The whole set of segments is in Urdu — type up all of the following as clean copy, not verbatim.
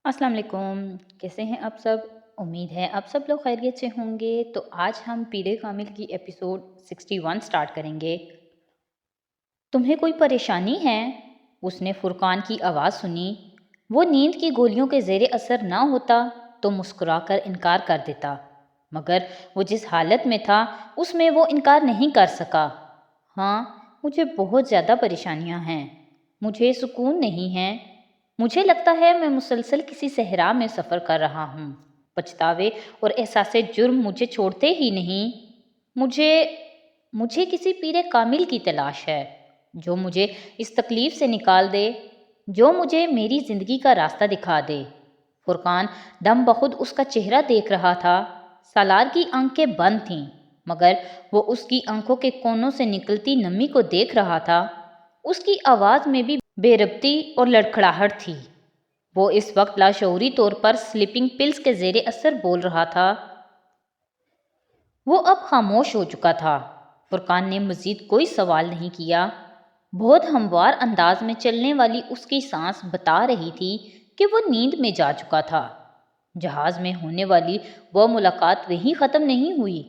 السلام علیکم، کیسے ہیں آپ سب؟ امید ہے آپ سب لوگ خیریت سے ہوں گے۔ تو آج ہم پیرے کامل کی ایپیسوڈ 61 سٹارٹ کریں گے۔ تمہیں کوئی پریشانی ہے؟ اس نے فرقان کی آواز سنی۔ وہ نیند کی گولیوں کے زیر اثر نہ ہوتا تو مسکرا کر انکار کر دیتا، مگر وہ جس حالت میں تھا اس میں وہ انکار نہیں کر سکا۔ ہاں، مجھے بہت زیادہ پریشانیاں ہیں، مجھے سکون نہیں ہے۔ مجھے لگتا ہے میں مسلسل کسی صحرا میں سفر کر رہا ہوں۔ پچھتاوے اور احساس جرم مجھے چھوڑتے ہی نہیں۔ مجھے مجھے کسی پیر کامل کی تلاش ہے جو مجھے اس تکلیف سے نکال دے، جو مجھے میری زندگی کا راستہ دکھا دے۔ فرقان دم بخود اس کا چہرہ دیکھ رہا تھا۔ سالار کی آنکھیں بند تھیں، مگر وہ اس کی آنکھوں کے کونوں سے نکلتی نمی کو دیکھ رہا تھا۔ اس کی آواز میں بھی بے ربطی اور لڑکھڑاہٹ تھی۔ وہ اس وقت لاشعوری طور پر سلیپنگ پلز کے زیر اثر بول رہا تھا۔ وہ اب خاموش ہو چکا تھا۔ فرقان نے مزید کوئی سوال نہیں کیا۔ بہت ہموار انداز میں چلنے والی اس کی سانس بتا رہی تھی کہ وہ نیند میں جا چکا تھا۔ جہاز میں ہونے والی وہ ملاقات وہیں ختم نہیں ہوئی۔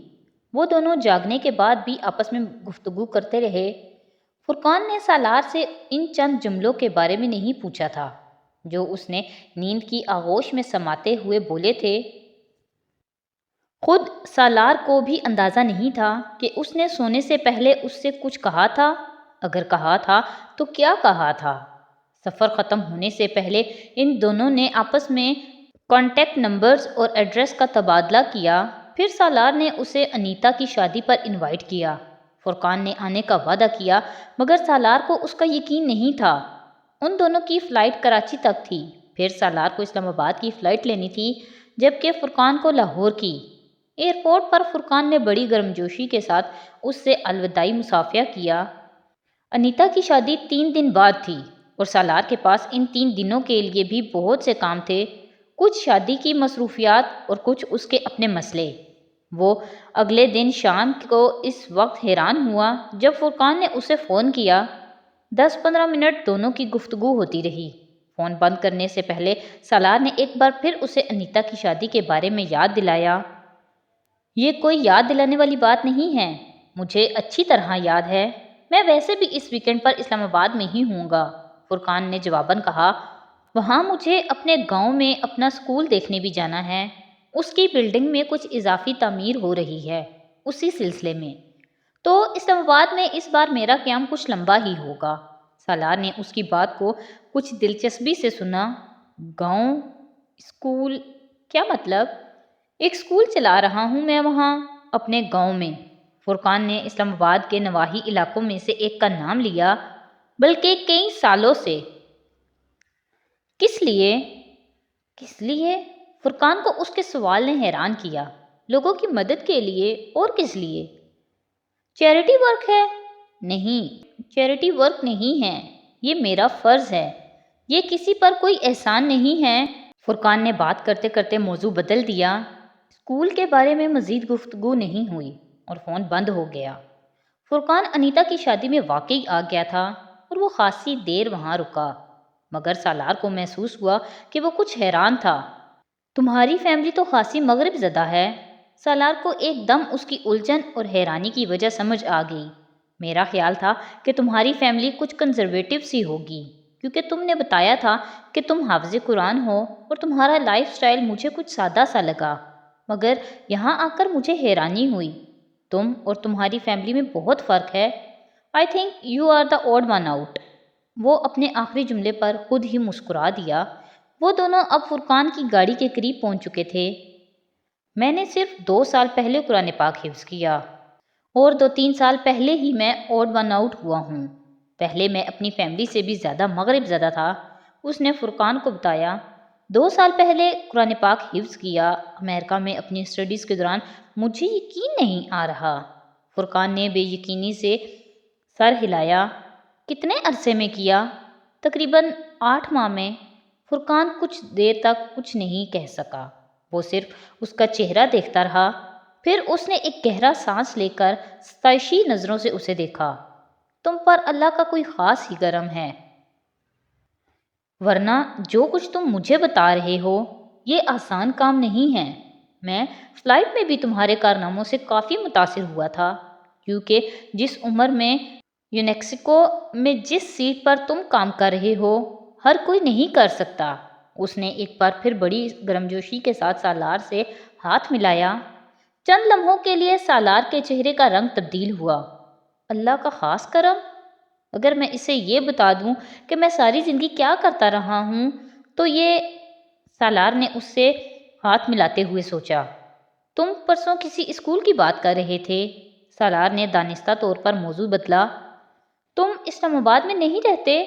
وہ دونوں جاگنے کے بعد بھی آپس میں گفتگو کرتے رہے۔ فرقان نے سالار سے ان چند جملوں کے بارے میں نہیں پوچھا تھا جو اس نے نیند کی آغوش میں سماتے ہوئے بولے تھے۔ خود سالار کو بھی اندازہ نہیں تھا کہ اس نے سونے سے پہلے اس سے کچھ کہا تھا۔ اگر کہا تھا تو کیا کہا تھا؟ سفر ختم ہونے سے پہلے ان دونوں نے آپس میں کانٹیکٹ نمبرز اور ایڈریس کا تبادلہ کیا۔ پھر سالار نے اسے انیتا کی شادی پر انوائٹ کیا۔ فرقان نے آنے کا وعدہ کیا، مگر سالار کو اس کا یقین نہیں تھا۔ ان دونوں کی فلائٹ کراچی تک تھی، پھر سالار کو اسلام آباد کی فلائٹ لینی تھی، جبکہ فرقان کو لاہور کی۔ ایئرپورٹ پر فرقان نے بڑی گرمجوشی کے ساتھ اس سے الوداعی مصافحہ کیا۔ انیتا کی شادی 3 دن بعد تھی اور سالار کے پاس ان 3 دنوں کے لیے بھی بہت سے کام تھے، کچھ شادی کی مصروفیات اور کچھ اس کے اپنے مسئلے۔ وہ اگلے دن شام کو اس وقت حیران ہوا جب فرقان نے اسے فون کیا۔ 10-15 منٹ دونوں کی گفتگو ہوتی رہی۔ فون بند کرنے سے پہلے سالار نے ایک بار پھر اسے انیتا کی شادی کے بارے میں یاد دلایا۔ یہ کوئی یاد دلانے والی بات نہیں ہے، مجھے اچھی طرح یاد ہے، میں ویسے بھی اس ویکنڈ پر اسلام آباد میں ہی ہوں گا، فرقان نے جواباً کہا۔ وہاں مجھے اپنے گاؤں میں اپنا اسکول دیکھنے بھی جانا ہے، اس کی بلڈنگ میں کچھ اضافی تعمیر ہو رہی ہے، اسی سلسلے میں۔ تو اسلام آباد میں اس بار میرا قیام کچھ لمبا ہی ہوگا۔ سالار نے اس کی بات کو کچھ دلچسپی سے سنا۔ گاؤں، اسکول، کیا مطلب؟ ایک اسکول چلا رہا ہوں میں وہاں، اپنے گاؤں میں۔ فرقان نے اسلام آباد کے نواحی علاقوں میں سے ایک کا نام لیا، بلکہ کئی سالوں سے۔ کس لیے؟ کس لیے؟ فرقان کو اس کے سوال نے حیران کیا۔ لوگوں کی مدد کے لیے، اور کس لیے؟ چیریٹی ورک ہے؟ نہیں، چیریٹی ورک نہیں ہے، یہ میرا فرض ہے، یہ کسی پر کوئی احسان نہیں ہے۔ فرقان نے بات کرتے کرتے موضوع بدل دیا۔ اسکول کے بارے میں مزید گفتگو نہیں ہوئی اور فون بند ہو گیا۔ فرقان انیتا کی شادی میں واقعی آ گیا تھا اور وہ خاصی دیر وہاں رکا، مگر سالار کو محسوس ہوا کہ وہ کچھ حیران تھا۔ تمہاری فیملی تو خاصی مغرب زدہ ہے۔ سالار کو ایک دم اس کی الجھن اور حیرانی کی وجہ سمجھ آ گئی۔ میرا خیال تھا کہ تمہاری فیملی کچھ کنزرویٹو سی ہوگی، کیونکہ تم نے بتایا تھا کہ تم حافظ قرآن ہو اور تمہارا لائف سٹائل مجھے کچھ سادہ سا لگا، مگر یہاں آ کر مجھے حیرانی ہوئی۔ تم اور تمہاری فیملی میں بہت فرق ہے۔ I think you are the odd one out. وہ اپنے آخری جملے پر خود ہی مسکرا دیا۔ وہ دونوں اب فرقان کی گاڑی کے قریب پہنچ چکے تھے۔ میں نے صرف 2 سال پہلے قرآن پاک حفظ کیا، اور 2-3 سال پہلے ہی میں اوڈ ون آؤٹ ہوا ہوں۔ پہلے میں اپنی فیملی سے بھی زیادہ مغرب زدہ تھا، اس نے فرقان کو بتایا۔ 2 سال پہلے قرآن پاک حفظ کیا، امریکہ میں اپنی اسٹڈیز کے دوران۔ مجھے یقین نہیں آ رہا۔ فرقان نے بے یقینی سے سر ہلایا۔ کتنے عرصے میں کیا؟ تقریباً 8 ماہ میں۔ فرقان کچھ دیر تک کچھ نہیں کہہ سکا، وہ صرف اس کا چہرہ دیکھتا رہا۔ پھر اس نے ایک گہرا سانس لے کر ستائشی نظروں سے اسے دیکھا۔ تم پر اللہ کا کوئی خاص ہی کرم ہے۔ ورنہ جو کچھ تم مجھے بتا رہے ہو یہ آسان کام نہیں ہے۔ میں فلائٹ میں بھی تمہارے کارناموں سے کافی متاثر ہوا تھا، کیونکہ جس عمر میں یونیکسکو میں جس سیٹ پر تم کام کر رہے ہو ہر کوئی نہیں کر سکتا۔ اس نے ایک بار پھر بڑی گرمجوشی کے ساتھ سالار سے ہاتھ ملایا۔ چند لمحوں کے لیے سالار کے چہرے کا رنگ تبدیل ہوا۔ اللہ کا خاص کرم! اگر میں اسے یہ بتا دوں کہ میں ساری زندگی کیا کرتا رہا ہوں تو یہ… سالار نے اس سے ہاتھ ملاتے ہوئے سوچا۔ تم پرسوں کسی اسکول کی بات کر رہے تھے۔ سالار نے دانستہ طور پر موضوع بدلا۔ تم اسلام آباد میں نہیں رہتے؟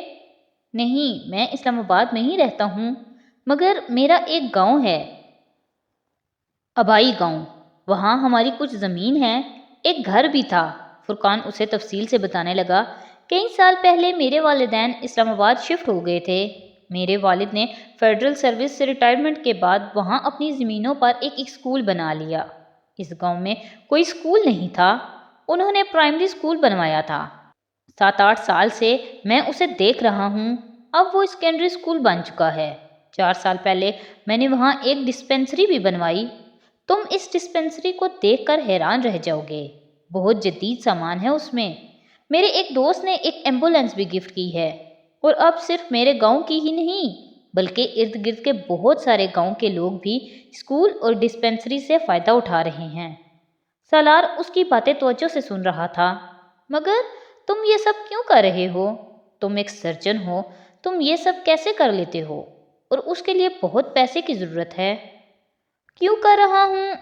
نہیں، میں اسلام آباد میں ہی رہتا ہوں، مگر میرا ایک گاؤں ہے، آبائی گاؤں۔ وہاں ہماری کچھ زمین ہے، ایک گھر بھی تھا۔ فرقان اسے تفصیل سے بتانے لگا۔ کئی سال پہلے میرے والدین اسلام آباد شفٹ ہو گئے تھے۔ میرے والد نے فیڈرل سروس سے ریٹائرمنٹ کے بعد وہاں اپنی زمینوں پر ایک اسکول بنا لیا۔ اس گاؤں میں کوئی اسکول نہیں تھا۔ انہوں نے پرائمری اسکول بنوایا تھا۔ 7-8 سال سے میں اسے دیکھ رہا ہوں۔ اب وہ سیکنڈری اسکول بن چکا ہے۔ 4 سال پہلے میں نے وہاں ایک ڈسپنسری بھی بنوائی۔ تم اس ڈسپنسری کو دیکھ کر حیران رہ جاؤ گے۔ بہت جدید سامان ہے اس میں۔ میرے ایک دوست نے ایک ایمبولینس بھی گفٹ کی ہے، اور اب صرف میرے گاؤں کی ہی نہیں بلکہ ارد گرد کے بہت سارے گاؤں کے لوگ بھی اسکول اور ڈسپنسری سے فائدہ اٹھا رہے ہیں۔ سالار اس کی باتیں توجہ سے سن رہا تھا۔ مگر تم یہ سب کیوں کر رہے ہو؟ تم ایک سرجن ہو، تم یہ سب کیسے کر لیتے ہو؟ اور اس کے لیے بہت پیسے کی ضرورت ہے۔ کیوں کر رہا ہوں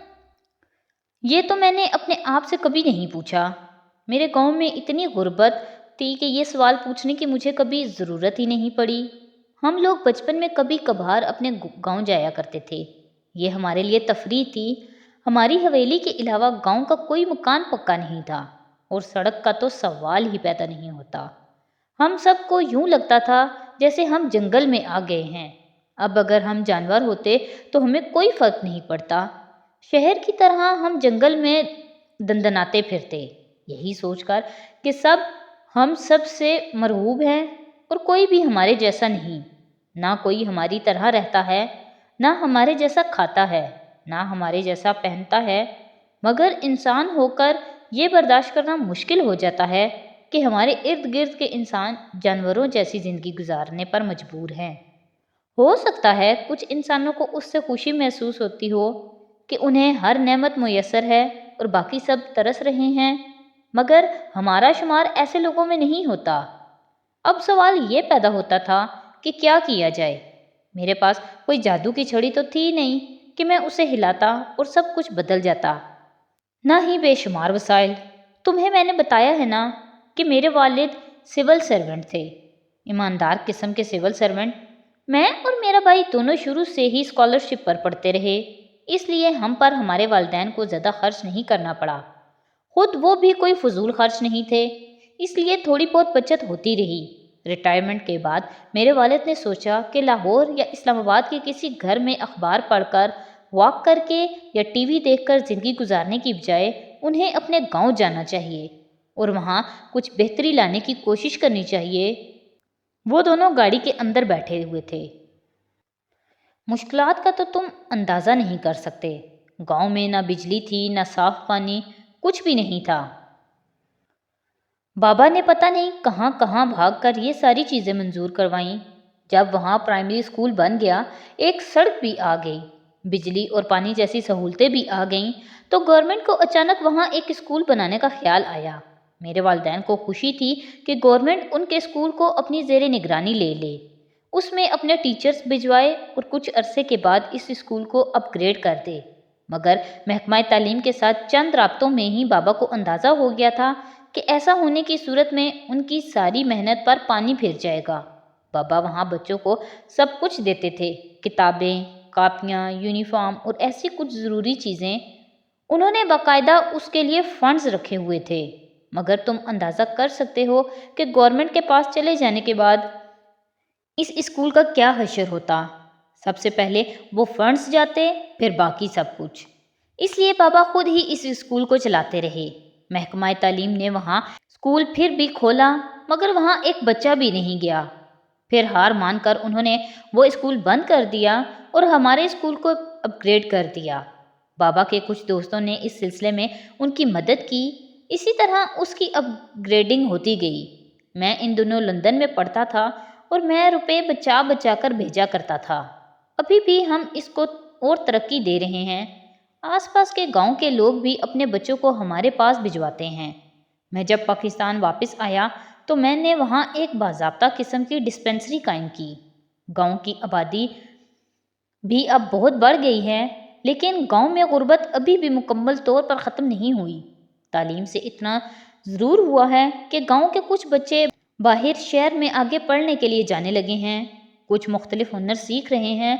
یہ تو میں نے اپنے آپ سے کبھی نہیں پوچھا۔ میرے گاؤں میں اتنی غربت تھی کہ یہ سوال پوچھنے کی مجھے کبھی ضرورت ہی نہیں پڑی۔ ہم لوگ بچپن میں کبھی کبھار اپنے گاؤں جایا کرتے تھے۔ یہ ہمارے لیے تفریح تھی۔ ہماری حویلی کے علاوہ گاؤں کا کوئی مکان پکا نہیں تھا، اور سڑک کا تو سوال ہی پیدا نہیں ہوتا۔ ہم سب کو یوں لگتا تھا جیسے ہم جنگل میں آ گئے ہیں۔ اب اگر ہم جانور ہوتے تو ہمیں کوئی فرق نہیں پڑتا۔ شہر کی طرح ہم جنگل میں دندناتے پھرتے، یہی سوچ کر کہ ہم سب سے مرعوب ہیں اور کوئی بھی ہمارے جیسا نہیں۔ نہ کوئی ہماری طرح رہتا ہے، نہ ہمارے جیسا کھاتا ہے، نہ ہمارے جیسا پہنتا ہے۔ مگر انسان ہو کر یہ برداشت کرنا مشکل ہو جاتا ہے کہ ہمارے ارد گرد کے انسان جانوروں جیسی زندگی گزارنے پر مجبور ہیں۔ ہو سکتا ہے کچھ انسانوں کو اس سے خوشی محسوس ہوتی ہو کہ انہیں ہر نعمت میسر ہے اور باقی سب ترس رہے ہیں، مگر ہمارا شمار ایسے لوگوں میں نہیں ہوتا۔ اب سوال یہ پیدا ہوتا تھا کہ کیا کیا جائے۔ میرے پاس کوئی جادو کی چھڑی تو تھی نہیں کہ میں اسے ہلاتا اور سب کچھ بدل جاتا، نہ ہی بے شمار وسائل۔ تمہیں میں نے بتایا ہے نا کہ میرے والد سول سرونٹ تھے، ایماندار قسم کے سول سرونٹ۔ میں اور میرا بھائی دونوں شروع سے ہی اسکالرشپ پر پڑھتے رہے، اس لیے ہم پر ہمارے والدین کو زیادہ خرچ نہیں کرنا پڑا۔ خود وہ بھی کوئی فضول خرچ نہیں تھے، اس لیے تھوڑی بہت بچت ہوتی رہی۔ ریٹائرمنٹ کے بعد میرے والد نے سوچا کہ لاہور یا اسلام آباد کے کسی گھر میں اخبار پڑھ کر، واک کر کے یا ٹی وی دیکھ کر زندگی گزارنے کی بجائے انہیں اپنے گاؤں جانا چاہیے اور وہاں کچھ بہتری لانے کی کوشش کرنی چاہیے۔ وہ دونوں گاڑی کے اندر بیٹھے ہوئے تھے۔ مشکلات کا تو تم اندازہ نہیں کر سکتے۔ گاؤں میں نہ بجلی تھی، نہ صاف پانی، کچھ بھی نہیں تھا۔ بابا نے پتہ نہیں کہاں کہاں بھاگ کر یہ ساری چیزیں منظور کروائیں۔ جب وہاں پرائمری اسکول بن گیا، ایک سڑک بھی آ گئی، بجلی اور پانی جیسی سہولتیں بھی آ گئیں، تو گورنمنٹ کو اچانک وہاں ایک اسکول بنانے کا خیال آیا۔ میرے والدین کو خوشی تھی کہ گورنمنٹ ان کے اسکول کو اپنی زیر نگرانی لے لے۔ اس میں اپنے ٹیچرز بھجوائے اور کچھ عرصے کے بعد اس اسکول کو اپ گریڈ کر دے۔ مگر محکمہ تعلیم کے ساتھ چند رابطوں میں ہی بابا کو اندازہ ہو گیا تھا کہ ایسا ہونے کی صورت میں ان کی ساری محنت پر پانی پھر جائے گا۔ بابا وہاں بچوں کو سب کچھ دیتے تھے، کتابیں، کاپیاں، یونیفارم اور ایسی کچھ ضروری چیزیں۔ انہوں نے باقاعدہ اس کے لیے فنڈز رکھے ہوئے تھے۔ مگر تم اندازہ کر سکتے ہو کہ گورنمنٹ کے پاس چلے جانے کے بعد اس اسکول کا کیا حشر ہوتا۔ سب سے پہلے وہ فنڈز جاتے، پھر باقی سب کچھ۔ اس لیے بابا خود ہی اس اسکول کو چلاتے رہے۔ محکمہ تعلیم نے وہاں اسکول پھر بھی کھولا، مگر وہاں ایک بچہ بھی نہیں گیا۔ پھر ہار مان کر انہوں نے وہ اسکول بند کر دیا اور ہمارے اسکول کو اپ گریڈ کر دیا۔ بابا کے کچھ دوستوں نے اس سلسلے میں ان کی مدد کی، اسی طرح اس کی اپ گریڈنگ ہوتی گئی۔ میں ان دنوں لندن میں پڑھتا تھا اور میں روپے بچا بچا کر بھیجا کرتا تھا۔ ابھی بھی ہم اس کو اور ترقی دے رہے ہیں۔ آس پاس کے گاؤں کے لوگ بھی اپنے بچوں کو ہمارے پاس بھجواتے ہیں۔ میں جب پاکستان واپس آیا تو میں نے وہاں ایک باضابطہ قسم کی ڈسپنسری قائم کی۔ گاؤں کی آبادی بھی اب بہت بڑھ گئی ہے، لیکن گاؤں میں غربت ابھی بھی مکمل طور پر ختم نہیں ہوئی۔ تعلیم سے اتنا ضرور ہوا ہے کہ گاؤں کے کچھ بچے باہر شہر میں آگے پڑھنے کے لیے جانے لگے ہیں، کچھ مختلف ہنر سیکھ رہے ہیں۔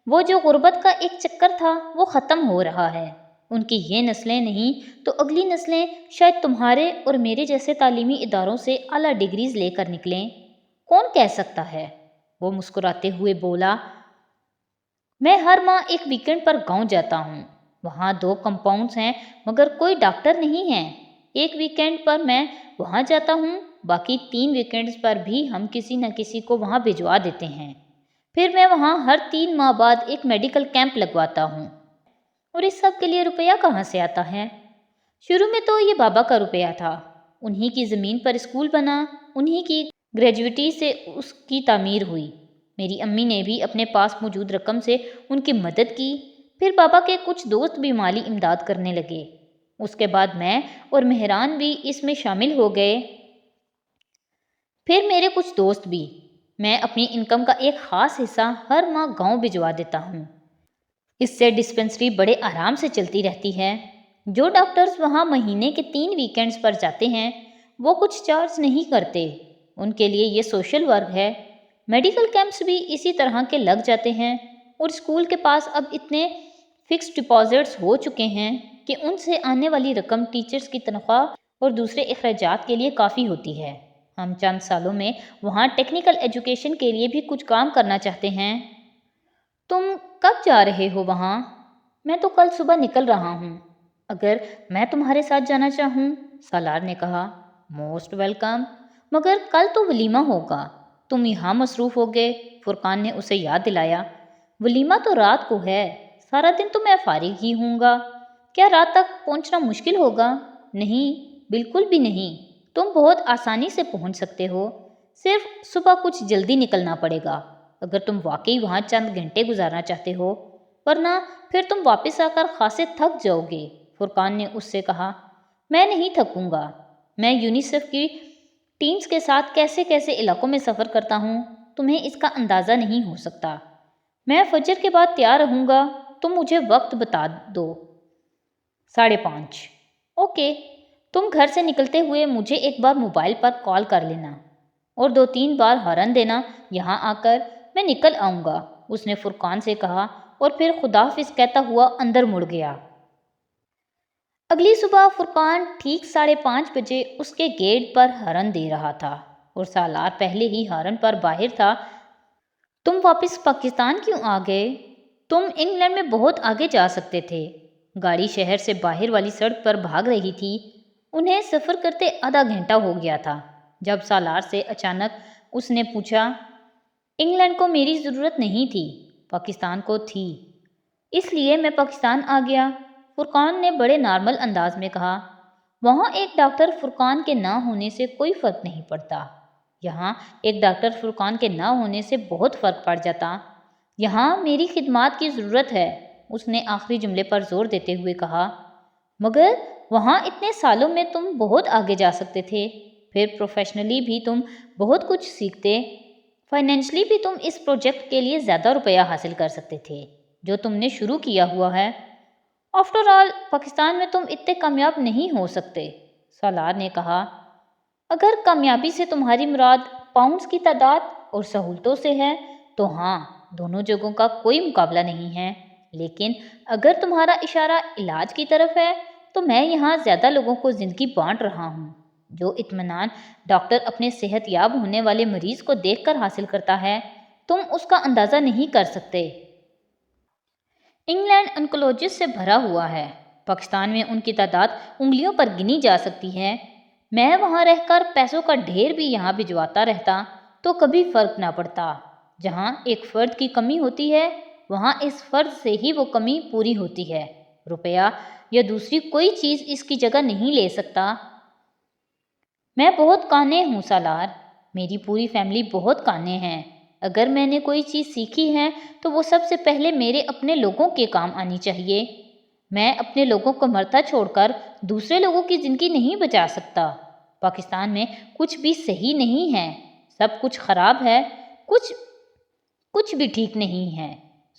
وہ جو غربت کا ایک چکر تھا وہ ختم ہو رہا ہے۔ ان کی یہ نسلیں نہیں تو اگلی نسلیں شاید تمہارے اور میرے جیسے تعلیمی اداروں سے اعلیٰ ڈگریز لے کر نکلیں۔ کون کہہ سکتا ہے؟ وہ مسکراتے ہوئے بولا۔ میں ہر ماہ ایک ویکنڈ پر گاؤں جاتا ہوں۔ وہاں 2 کمپاؤنڈز ہیں مگر کوئی ڈاکٹر نہیں ہے۔ ایک ویکنڈ پر میں وہاں جاتا ہوں، باقی 3 ویکنڈز پر بھی ہم کسی نہ کسی کو وہاں بھجوا دیتے ہیں۔ پھر میں وہاں ہر 3 ماہ بعد ایک میڈیکل کیمپ لگواتا ہوں۔ اور اس سب کے لیے روپیہ کہاں سے آتا ہے؟ شروع میں تو یہ بابا کا روپیہ تھا۔ انہی کی زمین پر اسکول بنا، انہی کی گریجویٹی سے اس کی تعمیر ہوئی۔ میری امی نے بھی اپنے پاس موجود رقم سے ان کی مدد کی۔ پھر بابا کے کچھ دوست بھی مالی امداد کرنے لگے۔ اس کے بعد میں اور مہران بھی اس میں شامل ہو گئے۔ پھر میرے کچھ دوست بھی۔ میں اپنی انکم کا ایک خاص حصہ ہر ماہ گاؤں بھجوا دیتا ہوں۔ اس سے ڈسپنسری بڑے آرام سے چلتی رہتی ہے۔ جو ڈاکٹرز وہاں مہینے کے 3 ویکنڈز پر جاتے ہیں وہ کچھ چارج نہیں کرتے، ان کے لیے یہ سوشل ورک ہے۔ میڈیکل کیمپس بھی اسی طرح کے لگ جاتے ہیں، اور اسکول کے پاس اب اتنے فکس ڈپازٹس ہو چکے ہیں کہ ان سے آنے والی رقم ٹیچرز کی تنخواہ اور دوسرے اخراجات کے لیے کافی ہوتی ہے۔ ہم چند سالوں میں وہاں ٹیکنیکل ایجوکیشن کے لیے بھی کچھ کام کرنا چاہتے ہیں۔ تم کب جا رہے ہو وہاں؟ میں تو کل صبح نکل رہا ہوں۔ اگر میں تمہارے ساتھ جانا چاہوں؟ سالار نے کہا۔ موسٹ ویلکم، مگر کل تو ولیمہ ہوگا، تم یہاں مصروف ہوگے، فرقان نے اسے یاد دلایا۔ ولیمہ تو رات کو ہے، سارا دن تو میں فارغ ہی ہوں گا۔ کیا رات تک پہنچنا مشکل ہوگا؟ نہیں، بالکل بھی نہیں، تم بہت آسانی سے پہنچ سکتے ہو، صرف صبح کچھ جلدی نکلنا پڑے گا اگر تم واقعی وہاں چند گھنٹے گزارنا چاہتے ہو، ورنہ پھر تم واپس آ کر خاصے تھک جاؤ گے، فرقان نے اس سے کہا۔ میں نہیں تھکوں گا، میں یونیسیف کی ٹیمز کے ساتھ کیسے کیسے علاقوں میں سفر کرتا ہوں، تمہیں اس کا اندازہ نہیں ہو سکتا۔ میں فجر کے بعد تیار رہوں گا، تم مجھے وقت بتا دو۔ 5:30۔ اوکے، تم گھر سے نکلتے ہوئے مجھے ایک بار موبائل پر کال کر لینا اور 2-3 بار ہارن دینا، یہاں آ کر میں نکل آؤں گا، اس نے فرقان سے کہا اور پھر خداحافظ کہتا ہوا اندر مڑ گیا۔ اگلی صبح فرقان ٹھیک 5:30 بجے اس کے گیٹ پر ہارن دے رہا تھا اور سالار پہلے ہی ہارن پر باہر تھا۔ تم واپس پاکستان کیوں آ گئے؟ تم انگلینڈ میں بہت آگے جا سکتے تھے۔ گاڑی شہر سے باہر والی سڑک پر بھاگ رہی تھی۔ انہیں سفر کرتے آدھا گھنٹہ ہو گیا تھا جب سالار سے اچانک اس نے پوچھا، انگلینڈ کو میری ضرورت نہیں تھی، پاکستان کو تھی، اس لیے میں پاکستان آ گیا، فرقان نے بڑے نارمل انداز میں کہا۔ وہاں ایک ڈاکٹر فرقان کے نہ ہونے سے کوئی فرق نہیں پڑتا، یہاں ایک ڈاکٹر فرقان کے نہ ہونے سے بہت فرق پڑ جاتا۔ یہاں میری خدمات کی ضرورت ہے، اس نے آخری جملے پر زور دیتے ہوئے کہا۔ مگر وہاں اتنے سالوں میں تم بہت آگے جا سکتے تھے، پھر پروفیشنلی بھی تم بہت کچھ سیکھتے، فائنینشلی بھی تم اس پروجیکٹ کے لیے زیادہ روپیہ حاصل کر سکتے تھے جو تم نے شروع کیا ہوا ہے۔ آفٹر آل پاکستان میں تم اتنے کامیاب نہیں ہو سکتے، سالار نے کہا۔ اگر کامیابی سے تمہاری مراد پاؤنڈز کی تعداد اور سہولتوں سے ہے تو ہاں، دونوں جگہوں کا کوئی مقابلہ نہیں ہے، لیکن اگر تمہارا اشارہ علاج کی طرف ہے تو میں یہاں زیادہ لوگوں کو زندگی بانٹ رہا ہوں۔ جو اطمینان ڈاکٹر اپنے صحت یاب ہونے والے مریض کو دیکھ کر حاصل کرتا ہے، تم اس کا اندازہ نہیں کر سکتے۔ انگلینڈ انکولوجسٹ سے بھرا ہوا ہے، پاکستان میں ان کی تعداد انگلیوں پر گنی جا سکتی ہے۔ میں وہاں رہ کر پیسوں کا ڈھیر بھی یہاں بھجواتا رہتا تو کبھی فرق نہ پڑتا۔ جہاں ایک فرد کی کمی ہوتی ہے وہاں اس فرد سے ہی وہ کمی پوری ہوتی ہے۔ روپیہ یا دوسری کوئی چیز اس کی جگہ نہیں لے سکتا۔ میں بہت کانے ہوں سالار، میری پوری فیملی بہت کانے ہیں۔ اگر میں نے کوئی چیز سیکھی ہے تو وہ سب سے پہلے میرے اپنے لوگوں کے کام آنی چاہیے۔ میں اپنے لوگوں کو مرتا چھوڑ کر دوسرے لوگوں کی زندگی نہیں بچا سکتا۔ پاکستان میں کچھ بھی صحیح نہیں ہے، سب کچھ خراب ہے، کچھ بھی ٹھیک نہیں ہے۔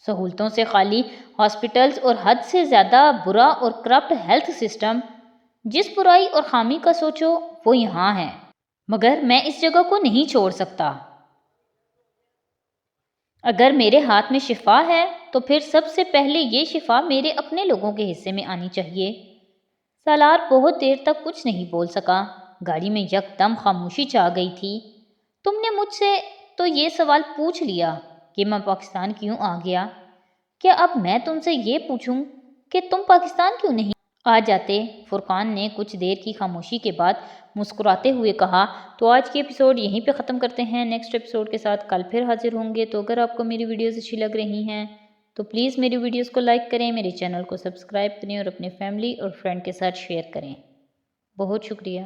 سہولتوں سے خالی ہاسپٹلز اور حد سے زیادہ برا اور کرپٹ ہیلتھ سسٹم۔ جس برائی اور خامی کا سوچو وہ یہاں ہے، مگر میں اس جگہ کو نہیں چھوڑ سکتا۔ اگر میرے ہاتھ میں شفا ہے تو پھر سب سے پہلے یہ شفا میرے اپنے لوگوں کے حصے میں آنی چاہیے۔ سالار بہت دیر تک کچھ نہیں بول سکا۔ گاڑی میں یکدم خاموشی چھا گئی تھی۔ تم نے مجھ سے تو یہ سوال پوچھ لیا کہ میں پاکستان کیوں آ گیا، کیا اب میں تم سے یہ پوچھوں کہ تم پاکستان کیوں نہیں آ جاتے؟ فرقان نے کچھ دیر کی خاموشی کے بعد مسکراتے ہوئے کہا۔ تو آج کی ایپیسوڈ یہیں پہ ختم کرتے ہیں، نیکسٹ ایپیسوڈ کے ساتھ کل پھر حاضر ہوں گے۔ تو اگر آپ کو میری ویڈیوز اچھی لگ رہی ہیں تو پلیز میری ویڈیوز کو لائک کریں، میرے چینل کو سبسکرائب کریں اور اپنے فیملی اور فرینڈ کے ساتھ شیئر کریں۔ بہت شکریہ۔